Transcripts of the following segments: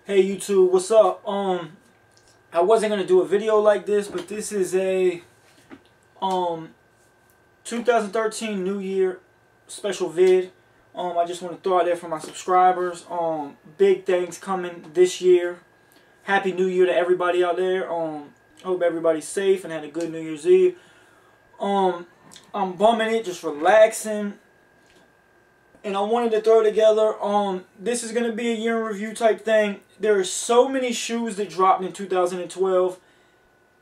Hey YouTube, what's up? I wasn't gonna do a video like this, but this is a 2013 New Year special vid. I just want to throw out there for my subscribers. Big things coming this year. Happy New Year to everybody out there. Hope everybody's safe and had a good New Year's Eve. I'm bumming it, just relaxing. And I wanted to throw together, this is going to be a year in review type thing. There are so many shoes that dropped in 2012.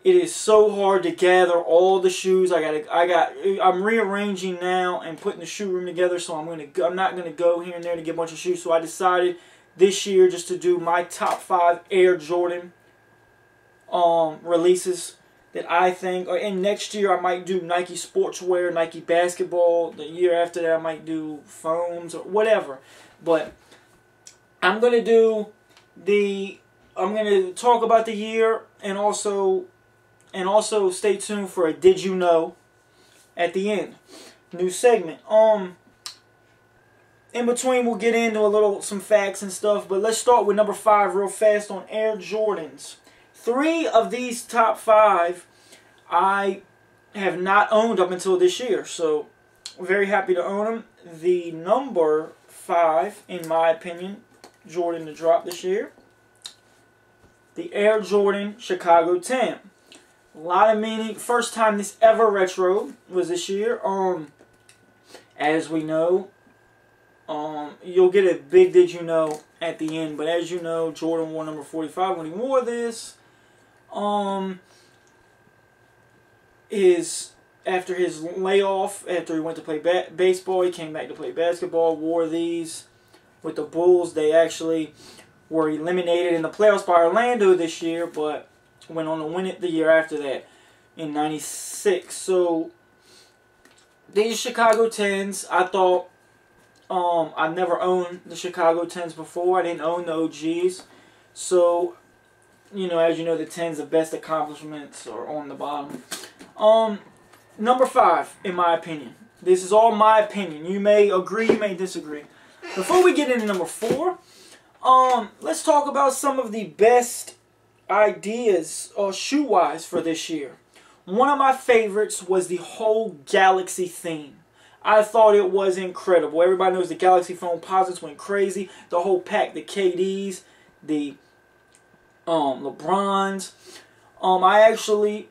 It is so hard to gather all the shoes. I'm rearranging now and putting the shoe room together, so I'm not gonna go here and there to get a bunch of shoes. So I decided this year just to do my top 5 Air Jordan releases that I think, and next year I might do Nike sportswear, Nike basketball. The year after that I might do phones or whatever. But I'm gonna talk about the year and also stay tuned for a Did You Know at the end. New segment. In between we'll get into some facts and stuff, but let's start with number 5 real fast on Air Jordans. 3 of these top 5 I have not owned up until this year, so very happy to own them. The number 5, in my opinion, Jordan to drop this year, the Air Jordan Chicago 10. A lot of meaning. First time this ever retro was this year. As we know, you'll get a big Did You Know at the end. But as you know, Jordan wore number 45 when he wore this. After his layoff, after he went to play baseball, he came back to play basketball. Wore these with the Bulls. They actually were eliminated in the playoffs by Orlando this year, but went on to win it the year after that in '96. So these Chicago 10s, I thought, I never owned the Chicago 10s before. I didn't own the OGs. So, as you know, the 10s, the best accomplishments are on the bottom. Number 5, in my opinion. This is all my opinion. You may agree, you may disagree. Before we get into number 4, let's talk about some of the best ideas shoe-wise for this year. One of my favorites was the whole Galaxy theme. I thought it was incredible. Everybody knows the Galaxy foam posits went crazy. The whole pack, the KDs, the LeBrons. I actually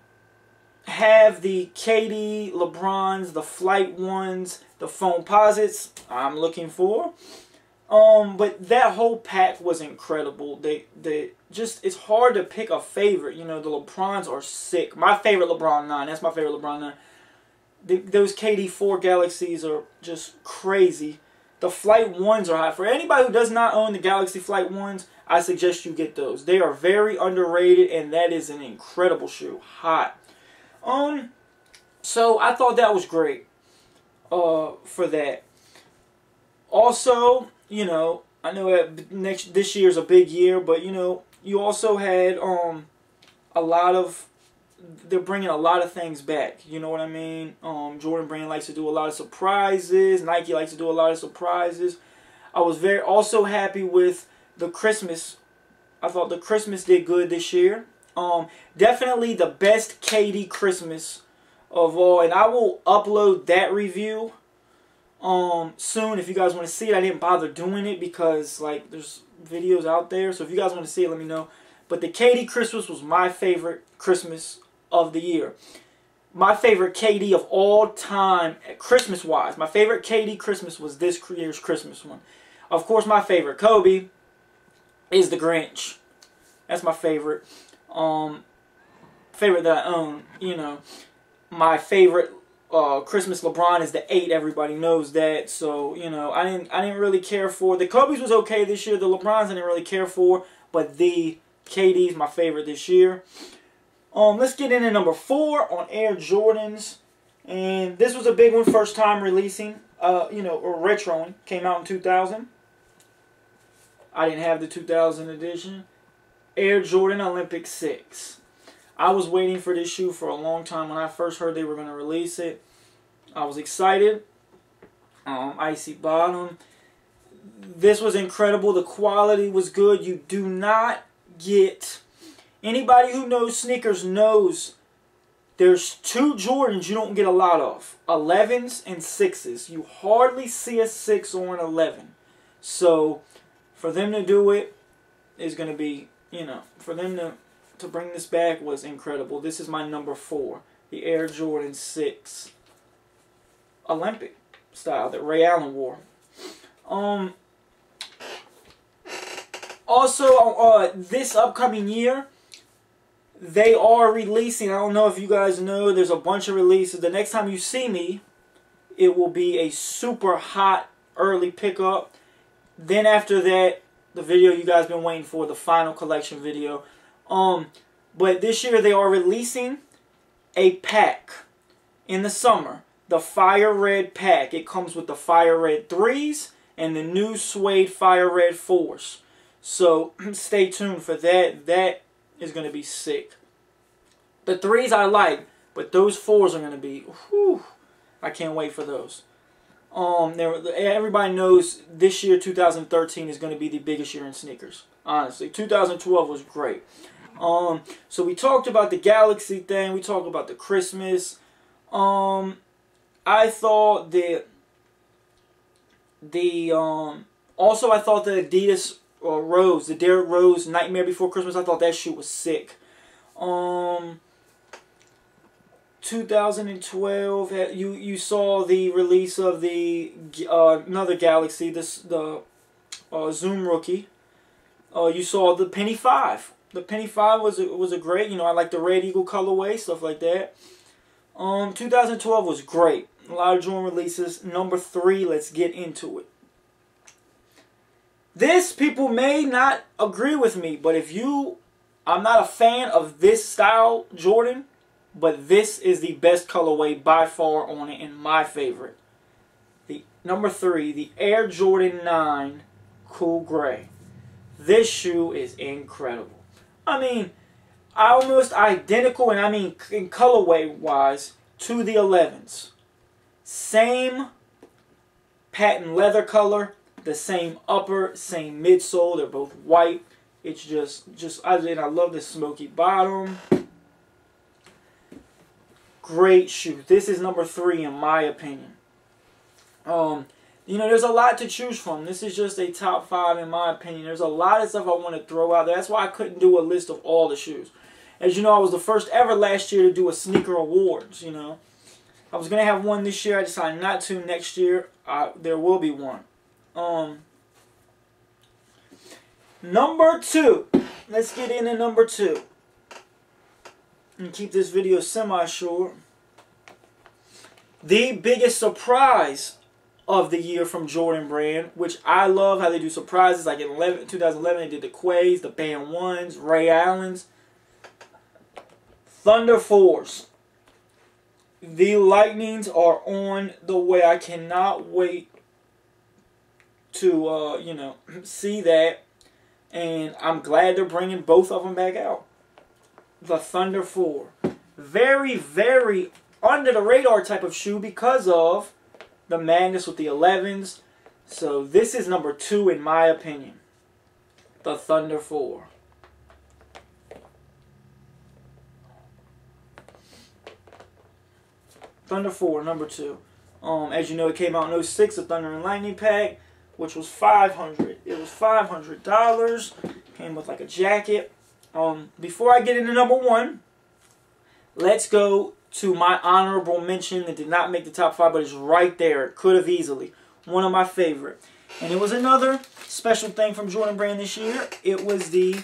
have the KD, LeBrons, the Flight ones, the foam posits I'm looking for. But that whole pack was incredible. It's hard to pick a favorite. The LeBrons are sick. My favorite LeBron 9. That's my favorite LeBron 9. Those KD 4 Galaxies are just crazy. The Flight 1s are hot. For anybody who does not own the Galaxy Flight 1s, I suggest you get those. They are very underrated, and that is an incredible shoe. Hot. So I thought that was great for that. Also, I know that this year's a big year, but you also had they're bringing a lot of things back. You know what I mean? Jordan Brand likes to do a lot of surprises. Nike likes to do a lot of surprises. I was also happy with the Christmas. I thought the Christmas did good this year. Definitely the best KD Christmas of all, and I will upload that review soon if you guys want to see it. I didn't bother doing it because there's videos out there, so if you guys want to see it, let me know. But the KD Christmas was my favorite Christmas of the year. My favorite KD of all time, Christmas wise, my favorite KD Christmas was this year's Christmas one. Of course, my favorite Kobe is the Grinch. That's my favorite. Favorite that I own. My favorite Christmas LeBron is the 8. Everybody knows that. So I didn't really care for the Kobe's. Was okay this year. The LeBrons I didn't really care for, but the KD's my favorite this year. Let's get into number 4 on Air Jordans, and this was a big one. First time releasing, or retroing. Came out in 2000. I didn't have the 2000 edition. Air Jordan Olympic 6. I was waiting for this shoe for a long time. When I first heard they were going to release it, I was excited. Icy bottom. This was incredible. The quality was good. You do not get... Anybody who knows sneakers knows there's two Jordans you don't get a lot of. 11s and 6s. You hardly see a 6 or an 11. So, for them to do it is going to be, you know, for them to bring this back was incredible. This is my number 4. The Air Jordan 6 Olympic style that Ray Allen wore. Also, this upcoming year, they are releasing, I don't know if you guys know, there's a bunch of releases. The next time you see me, it will be a super hot early pickup. Then after that, the video you guys been waiting for, the final collection video. But this year they are releasing a pack in the summer. The Fire Red pack. It comes with the Fire Red 3s and the new Suede Fire Red 4s. So stay tuned for that. That is going to be sick. The 3s I like, but those 4s are going to be, whew, I can't wait for those. Everybody knows this year, 2013, is going to be the biggest year in sneakers. Honestly, 2012 was great. So we talked about the Galaxy thing. We talked about the Christmas. I thought also I thought the Adidas Rose, the Derrick Rose Nightmare Before Christmas, I thought that shoe was sick. 2012, you saw the release of the another Galaxy, the Zoom Rookie. You saw the Penny 5. The Penny 5 was a great, you know, I like the Red Eagle colorway, stuff like that. 2012 was great. A lot of Jordan releases. Number 3, let's get into it. This, people may not agree with me, but I'm not a fan of this style Jordan, but this is the best colorway by far on it and my favorite. The number 3, the Air Jordan 9 Cool Gray. This shoe is incredible. I mean, almost identical, and I mean in colorway wise, to the 11s. Same patent leather color, the same upper, same midsole. They're both white. It's I love the smoky bottom. Great shoe. This is number 3 in my opinion. You know, there's a lot to choose from. This is just a top 5 in my opinion. There's a lot of stuff I want to throw out there. That's why I couldn't do a list of all the shoes. As you know, I was the first ever last year to do a sneaker awards, you know. I was going to have one this year. I decided not to. Next year, there will be one. Number 2. Let's get into number 2. And keep this video semi-short. The biggest surprise of the year from Jordan Brand, which I love how they do surprises. Like in 2011, they did the Quays, the Band 1s, Ray Allens. Thunder 4s. The Lightnings are on the way. I cannot wait to, you know, see that. And I'm glad they're bringing both of them back out. The Thunder 4. Very, very under the radar type of shoe because of the madness with the 11s. So this is number 2 in my opinion. The Thunder 4. Thunder 4, number 2. As you know, it came out in 06, the Thunder and Lightning pack, which was $500. It was $500. Came with like a jacket. Before I get into number 1, let's go to my honorable mention that did not make the top 5, but it's right there. It could have easily. One of my favorite. And it was another special thing from Jordan Brand this year. It was the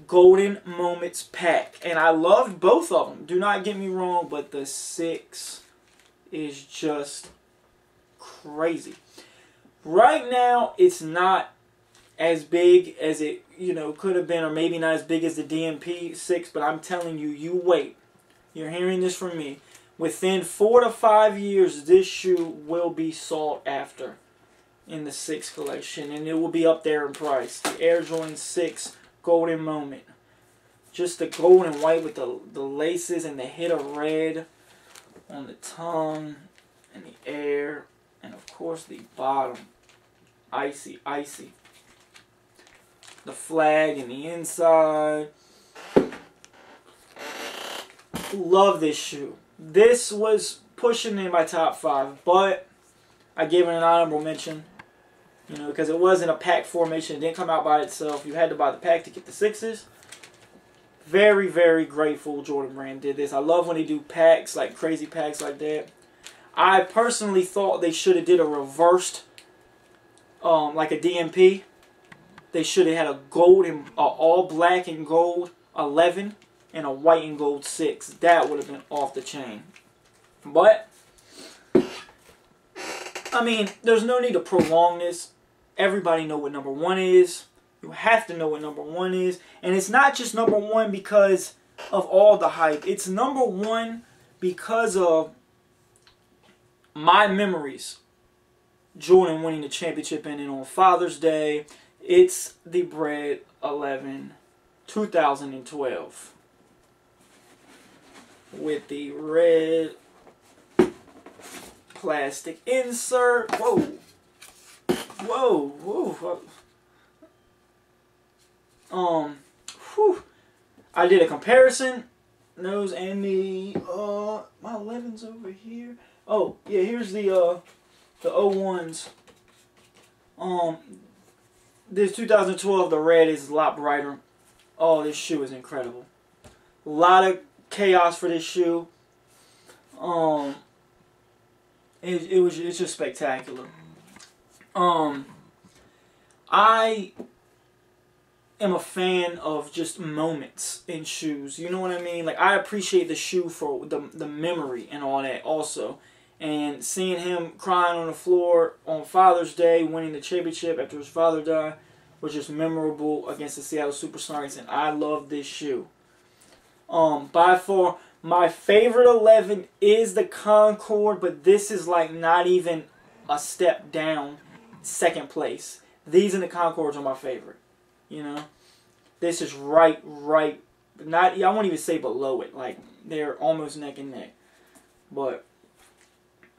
Golden Moments pack. And I loved both of them. Do not get me wrong, but the 6 is just crazy. Right now, it's not as big as it, you know, could have been, or maybe not as big as the DMP 6, but I'm telling you, you wait. You're hearing this from me. Within 4 to 5 years, this shoe will be sought after in the 6 collection, and it will be up there in price. The Air Jordan 6 Golden Moment. Just the gold and white with the laces and the hit of red on the tongue and the air, and of course the bottom. Icy, icy. The flag and the inside. Love this shoe. This was pushing in my top 5, but I gave it an honorable mention. You know, because it wasn't a pack formation. It didn't come out by itself. You had to buy the pack to get the 6s. Very, very grateful Jordan Brand did this. I love when they do packs, like crazy packs like that. I personally thought they should have did a reversed, like a DMP. They should have had a gold and all black and gold 11 and a white and gold 6. That would have been off the chain. But I mean, there's no need to prolong this. Everybody know what number 1 is. You have to know what number 1 is. And it's not just number 1 because of all the hype. It's number 1 because of my memories. Jordan winning the championship and then on Father's Day. It's the Bread 11 2012. With the red plastic insert. Whoa. Whoa. Whoa. Whew. I did a comparison. Nose and the my 11's over here. Oh, yeah, here's the 01s. This 2012, the red is a lot brighter. Oh, this shoe is incredible. A lot of chaos for this shoe. It's just spectacular. I am a fan of just moments in shoes. You know what I mean? Like, I appreciate the shoe for the memory and all that also. And seeing him crying on the floor on Father's Day, winning the championship after his father died, was just memorable against the Seattle Supersonics, and I love this shoe. By far, my favorite 11 is the Concord, but this is like not even a step down, second place. These and the Concords are my favorite. You know, this is right, not, I won't even say below it. Like, they're almost neck and neck. But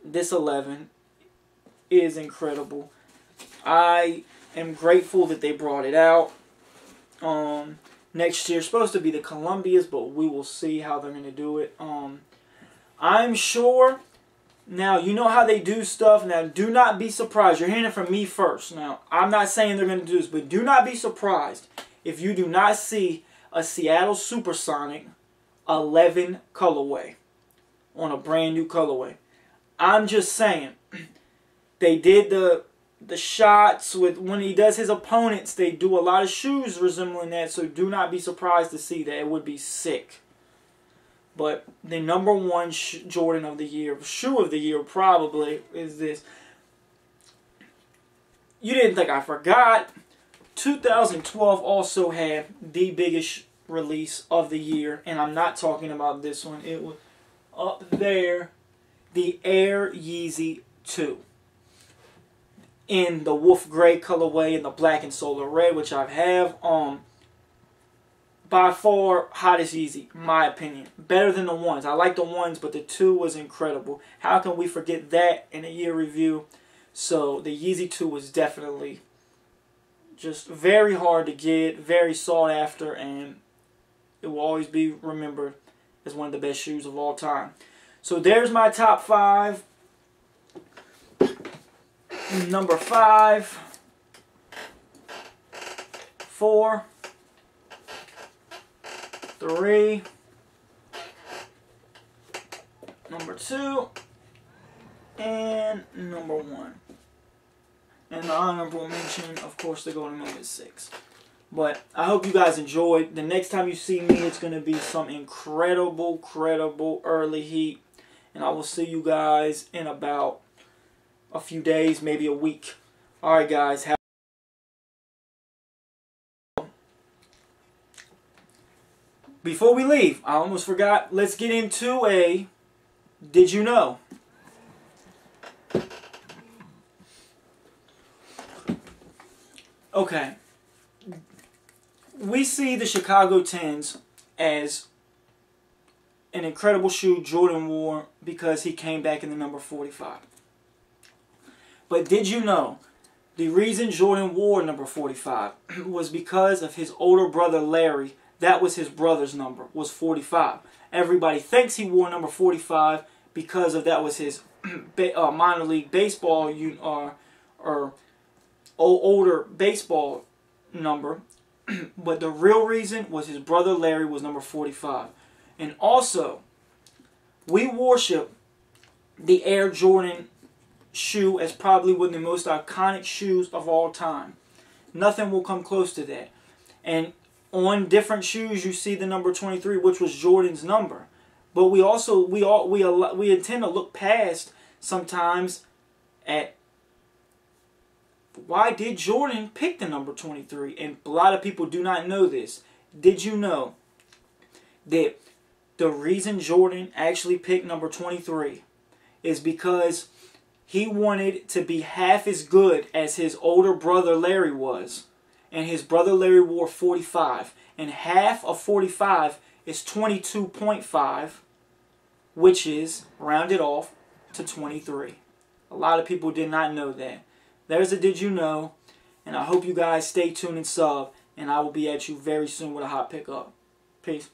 this 11 is incredible. I am grateful that they brought it out. Next year, supposed to be the Columbias, but we will see how they're going to do it. I'm sure. Now, you know how they do stuff. Now, do not be surprised. You're hearing it from me first. Now, I'm not saying they're going to do this, but do not be surprised if you do not see a Seattle Supersonic 11 colorway on a brand new colorway. I'm just saying, they did the shots with when he does his opponents. They do a lot of shoes resembling that, so do not be surprised to see that. It would be sick. But the number 1 Jordan of the year, shoe of the year probably, is this. You didn't think I forgot. 2012 also had the biggest release of the year, and I'm not talking about this one. It was up there. The Air Yeezy 2. In the Wolf Gray colorway and the black and solar red, which I have. By far, hottest Yeezy, my opinion. Better than the ones. I like the ones, but the 2 was incredible. How can we forget that in a year review? So, the Yeezy 2 was definitely just very hard to get, very sought after, and it will always be remembered as one of the best shoes of all time. So, there's my top 5. Number 5, 4, 3, number 2, and number 1. And the honorable mention, of course, the Golden Moment 6. But I hope you guys enjoyed. The next time you see me, it's going to be some incredible early heat. And I will see you guys in about a few days, maybe a week. Alright, guys. Before we leave, I almost forgot. Let's get into a Did You Know? Okay. We see the Chicago 10s as an incredible shoe Jordan wore because he came back in the number 45. But did you know The reason Jordan wore number 45 was because of his older brother Larry. That was his brother's number, was 45. Everybody thinks he wore number 45 because of that was his minor league baseball or older baseball number. But the real reason was his brother Larry was number 45. And also, we worship the Air Jordan shoe as probably one of the most iconic shoes of all time. Nothing will come close to that. And on different shoes you see the number 23, which was Jordan's number. But we also we intend to look past sometimes at why did Jordan pick the number 23? And a lot of people do not know this. Did you know that the reason Jordan actually picked number 23 is because he wanted to be half as good as his older brother Larry was. And his brother Larry wore 45. And half of 45 is 22.5, which is rounded off to 23. A lot of people did not know that. There's a Did You Know? And I hope you guys stay tuned and sub. And I will be at you very soon with a hot pickup. Peace.